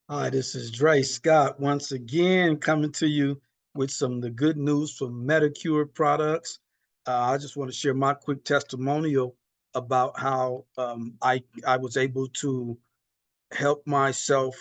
Hi, this is Dray Scott once again coming to you with some of the good news from Medicure products. I just want to share my quick testimonial about how I was able to help myself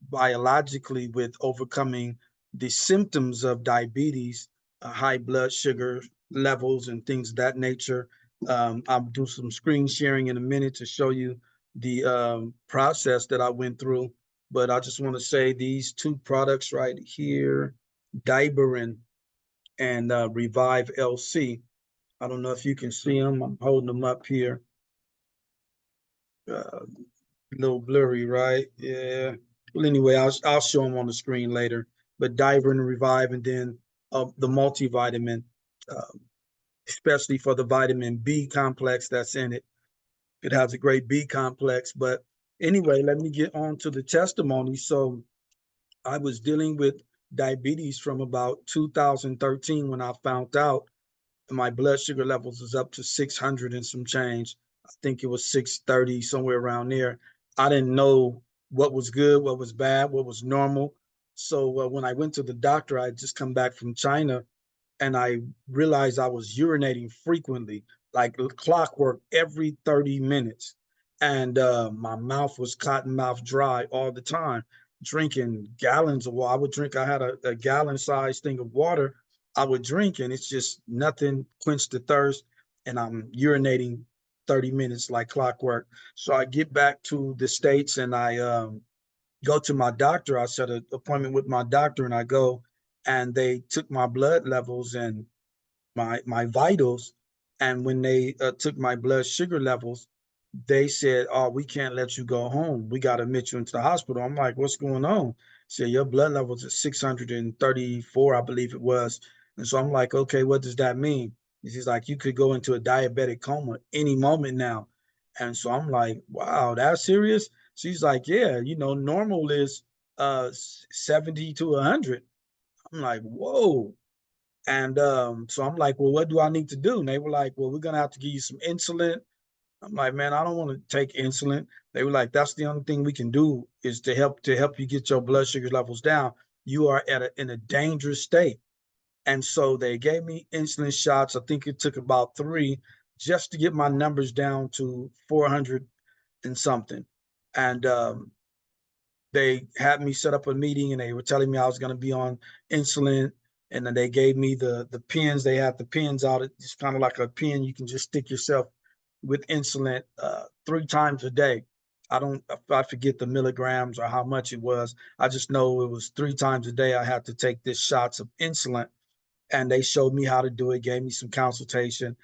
biologically with overcoming the symptoms of diabetes, high blood sugar levels, and things of that nature. I'll do some screen sharing in a minute to show you the process that I went through. But I just want to say these two products right here, Diaberine and Revive LC. I don't know if you can see them. I'm holding them up here. Uh, a little blurry, right? Yeah. Well, anyway, I'll show them on the screen later. But Diver and Revive, and then the multivitamin, uh, especially for the vitamin B complex that's in it. It has a great B complex. But anyway, let me get on to the testimony. So I was dealing with diabetes from about 2013 when I found out my blood sugar levels was up to 600 and some change. I think it was 630, somewhere around there. I didn't know what was good, what was bad, what was normal. So when I went to the doctor, I had just come back from China, and I realized I was urinating frequently, like clockwork every 30 minutes. And my mouth was cotton mouth dry all the time, drinking gallons of water. I would drink, I had a gallon sized thing of water I would drink, and it's just nothing quenched the thirst. And I'm urinating 30 minutes like clockwork. So I get back to the States, and I go to my doctor. I set an appointment with my doctor, and I go, and they took my blood levels and my vitals. And when they took my blood sugar levels, they said, "Oh, we can't let you go home. We got to admit you into the hospital." I'm like, "What's going on?" Said your blood levels are 634, I believe it was. And so I'm like, "Okay, what does that mean?" He's like, "You could go into a diabetic coma any moment now." And so I'm like, "Wow, that's serious?" She's like, "Yeah, normal is 70 to 100." I'm like, "Whoa." And so I'm like, "Well, what do I need to do?" And they were like, "Well, we're gonna have to give you some insulin." I'm like, "Man, I don't want to take insulin." They were like, "That's the only thing we can do is to help you get your blood sugar levels down. You are in a dangerous state." And so they gave me insulin shots. I think it took about three just to get my numbers down to 400 and something. And they had me set up a meeting, and they were telling me I was going to be on insulin. And then they gave me the pins. They had the pins out. It's kind of like a pin you can just stick yourself with insulin 3 times a day. I forget the milligrams or how much it was. I just know it was 3 times a day I had to take this shots of insulin. And they showed me how to do it, gave me some consultation.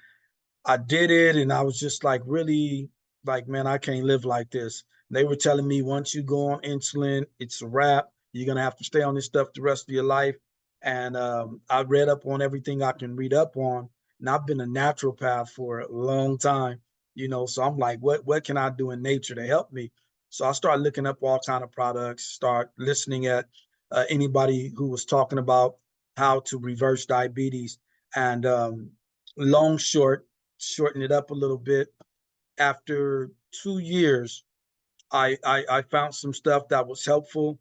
I did it, and I was just like, really, like, man, I can't live like this. They were telling me once you go on insulin, it's a wrap. You're gonna have to stay on this stuff the rest of your life. And I read up on everything I can read up on, and I've been a naturopath for a long time, So I'm like, what can I do in nature to help me? So I started looking up all kind of products, start listening at anybody who was talking about how to reverse diabetes, and long short shorten it up a little bit. After 2 years, I found some stuff that was helpful,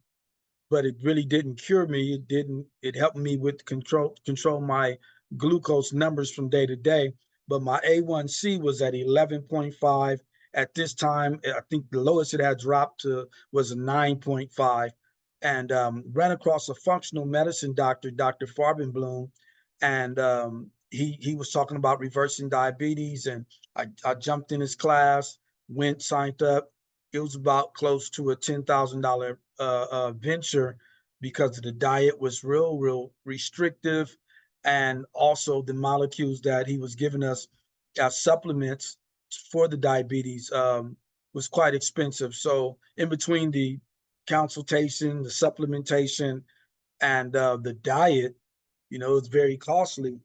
but it really didn't cure me. It didn't. It helped me with control my glucose numbers from day to day. But my A1C was at 11.5 at this time. I think the lowest it had dropped to was 9.5. And ran across a functional medicine doctor, Dr. Farbenblum, and he was talking about reversing diabetes, and I jumped in his class, went signed up. It was about close to a $10,000 venture because the diet was real restrictive, and also the molecules that he was giving us as supplements for the diabetes was quite expensive. So in between the consultation, the supplementation, and the diet, it's very costly,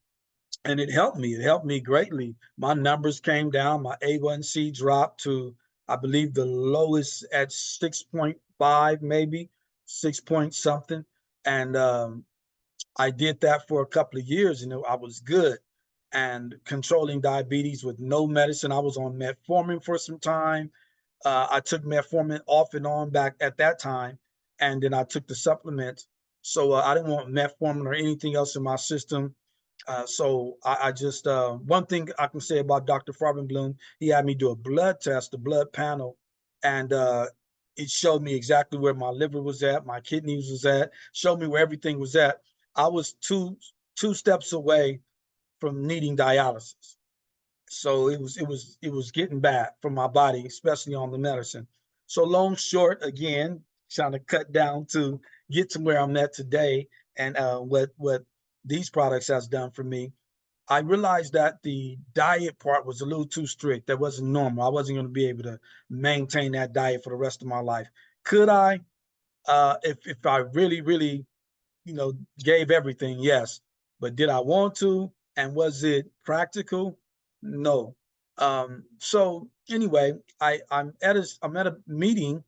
and it helped me. It helped me greatly. My numbers came down. My A1C dropped to, I believe, the lowest at 6.5, maybe 6 point something. And I did that for a couple of years, and I was good. And controlling diabetes with no medicine. I was on metformin for some time. I took metformin off and on back at that time. and then I took the supplements. So I didn't want metformin or anything else in my system. So I just one thing I can say about Dr. Farbenblum, he had me do a blood test, a blood panel, and it showed me exactly where my liver was at, my kidneys was at, showed me where everything was at. I was two steps away from needing dialysis. So it was getting bad for my body, especially on the medicine. So long short, again, trying to cut down to get to where I'm at today, and what these products has done for me. I realized that the diet part was a little too strict. That wasn't normal. I wasn't going to be able to maintain that diet for the rest of my life. Could I? If I really gave everything, yes. But did I want to? And was it practical? No. So anyway, I'm at a meeting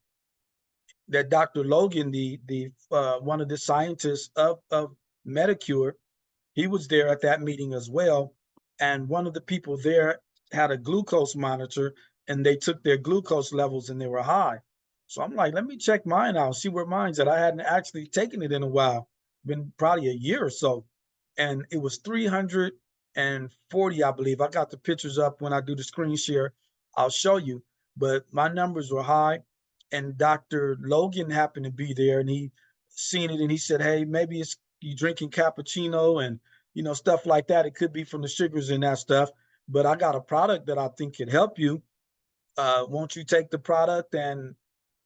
that Dr. Logan, the one of the scientists of Medicure, he was there at that meeting as well. And one of the people there had a glucose monitor, and they took their glucose levels and they were high. So I'm like, let me check mine out, see where mine's at. I hadn't actually taken it in a while, been probably a year or so. And it was 340, I believe. I got the pictures up when I do the screen share. I'll show you. But my numbers were high. And Dr. Logan happened to be there, and he seen it, and he said, hey, maybe it's you drinking cappuccino and stuff like that. It could be from the sugars in that stuff. But I got a product that I think can help you. Won't you take the product, and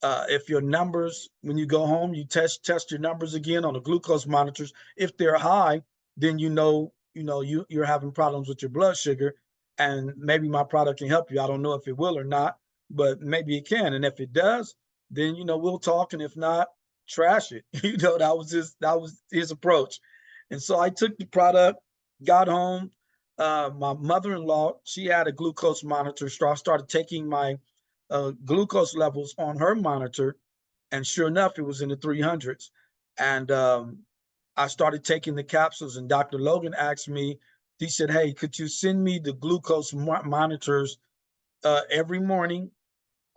if your numbers, when you go home, you test your numbers again on the glucose monitors. If they're high, then you're having problems with your blood sugar, and maybe my product can help you. I don't know if it will or not, but maybe it can. And if it does, then we'll talk. And if not, trash it. That was his approach. And so I took the product, got home. My mother-in-law, she had a glucose monitor, so I started taking my glucose levels on her monitor, and sure enough, it was in the 300s. And I started taking the capsules, and Dr. Logan asked me, he said, hey, could you send me the glucose monitors every morning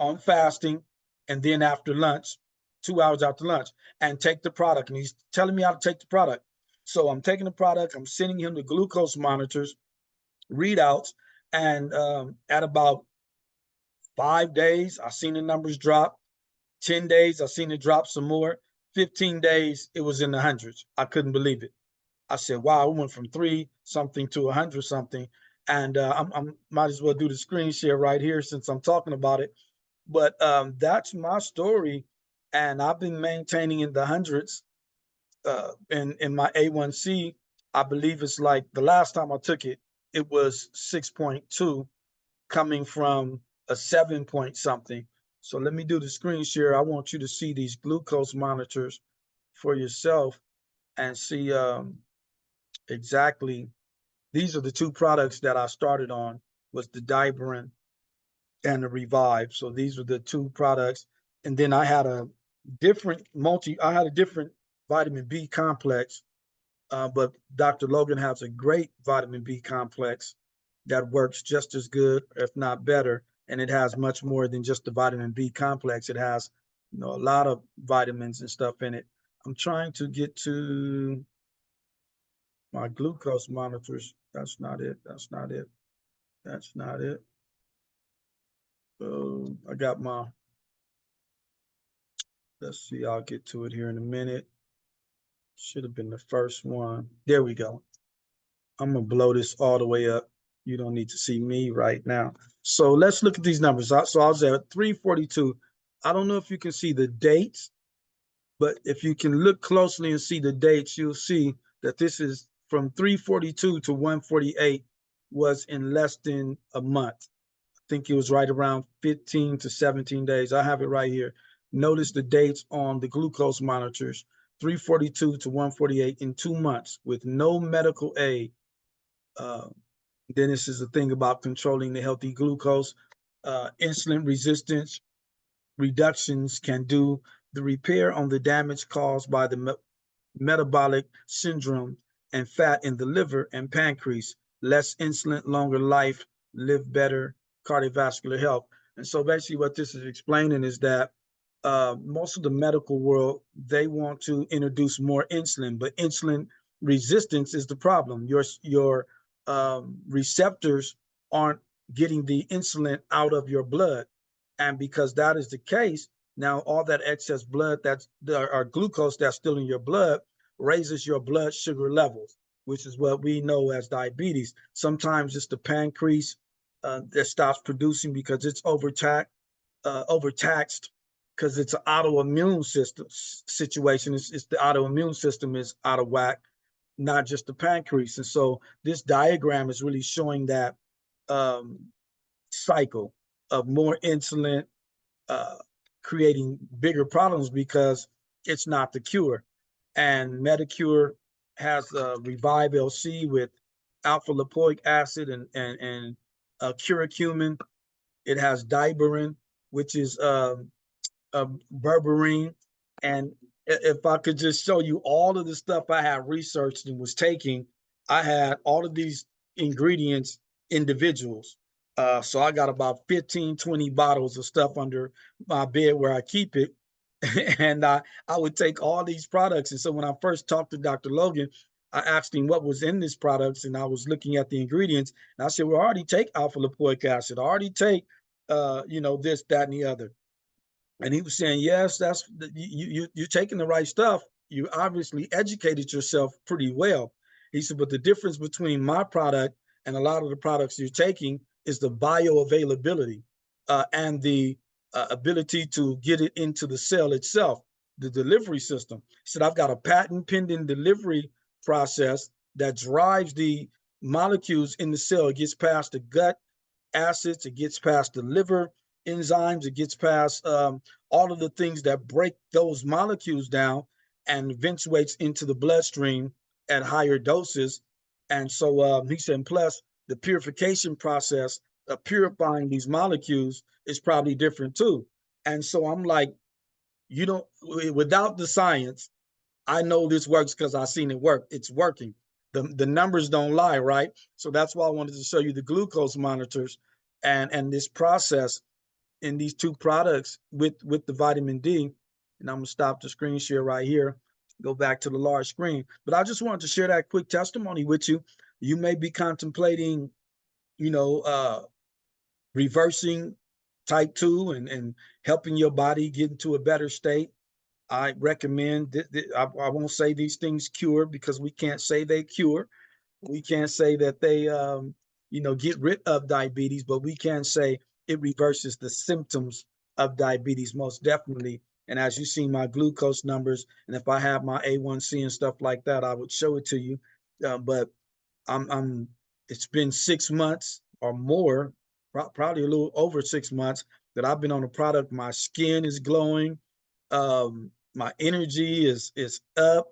on fasting, and then after lunch, 2 hours after lunch, and take the product. And he's telling me how to take the product. So I'm taking the product, I'm sending him the glucose monitors, readouts, and at about 5 days, I seen the numbers drop. 10 days, I seen it drop some more. 15 days, it was in the hundreds. I couldn't believe it. I said, wow, it went from 3 something to 100 something. And I'm might as well do the screen share right here since I'm talking about it. But that's my story. And I've been maintaining in the hundreds. In my A1C, I believe it's like the last time I took it, it was 6.2, coming from a 7 point something. So let me do the screen share. I want you to see these glucose monitors for yourself and see exactly. These are the two products that I started on, was the Diaberine and the Revive. So these were the two products. And then I had a different vitamin B complex, but Dr. Logan has a great vitamin B complex that works just as good, if not better. And it has much more than just the vitamin B complex. It has, a lot of vitamins and stuff in it. I'm trying to get to my glucose monitors. That's not it. That's not it. That's not it. So I got let's see, I'll get to it here in a minute. Should have been the first one. There we go. I'm gonna blow this all the way up. You don't need to see me right now. So let's look at these numbers. So I was at 342. I don't know if you can see the dates, but if you can look closely and see the dates, you'll see that this is from 342 to 148 was in less than a month. I think it was right around 15 to 17 days. I have it right here. Notice the dates on the glucose monitors, 342 to 148 in 2 months with no medical aid. Then this is the thing about controlling the healthy glucose. Insulin resistance reductions can do the repair on the damage caused by the metabolic syndrome and fat in the liver and pancreas. Less insulin, longer life, live better, cardiovascular health. And so basically what this is explaining is that most of the medical world, they want to introduce more insulin, but insulin resistance is the problem. Your receptors aren't getting the insulin out of your blood, and because that is the case, now all that excess blood that's or glucose that's still in your blood raises your blood sugar levels, which is what we know as diabetes. Sometimes it's the pancreas that stops producing because it's overtaxed because it's an autoimmune system situation. It's the autoimmune system is out of whack, not just the pancreas. And so this diagram is really showing that um, cycle of more insulin uh, creating bigger problems because it's not the cure. And Medicure has Revive LC with alpha lipoic acid and curcumin. It has Diaberine, which is berberine. And if I could just show you all of the stuff I had researched and was taking, I had all of these ingredients individuals. So I got about 15, 20 bottles of stuff under my bed where I keep it. And I would take all these products. And so when I first talked to Dr. Logan, I asked him what was in these products, and I was looking at the ingredients. And I said, well, I already take alpha lipoic acid. I already take, this, that, and the other. And he was saying, yes, you're taking the right stuff. You obviously educated yourself pretty well. He said, but the difference between my product and a lot of the products you're taking is the bioavailability and the ability to get it into the cell itself, the delivery system. He said, I've got a patent pending delivery process that drives the molecules in the cell. It gets past the gut acids, it gets past the liver enzymes, it gets past all of the things that break those molecules down and eventuates into the bloodstream at higher doses. And so he said, plus the purification process of purifying these molecules is probably different too. And so I'm like, you don't, without the science, I know this works because I've seen it work. It's working. The numbers don't lie, right? So that's why I wanted to show you the glucose monitors and this process in these two products with the vitamin D. And I'm gonna stop the screen share right here, go back to the large screen. But I just wanted to share that quick testimony with you. You may be contemplating, reversing type 2 and helping your body get into a better state. I recommend I won't say these things cure because we can't say they cure. We can't say that they get rid of diabetes, but we can say it reverses the symptoms of diabetes most definitely. And as you see my glucose numbers, and if I have my A1C and stuff like that, I would show it to you. But I'm it's been 6 months or more, probably a little over 6 months that I've been on the product. My skin is glowing. My energy is up.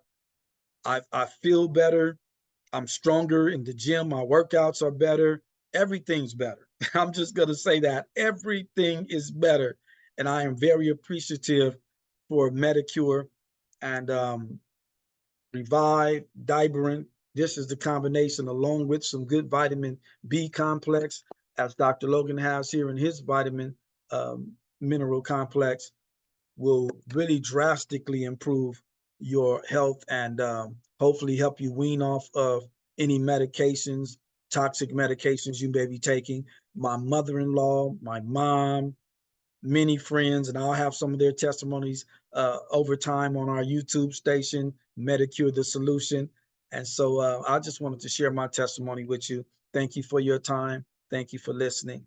I feel better. I'm stronger in the gym. My workouts are better. Everything's better. I'm just going to say that everything is better. And I am very appreciative for Medicure and Revive, Diaberine. This is the combination along with some good vitamin B complex, as Dr. Logan has here in his vitamin mineral complex, will really drastically improve your health and hopefully help you wean off of any medications, toxic medications you may be taking. My mother-in-law, my mom, many friends, and I'll have some of their testimonies over time on our YouTube station, Medicure the Solution. And so I just wanted to share my testimony with you. Thank you for your time. Thank you for listening.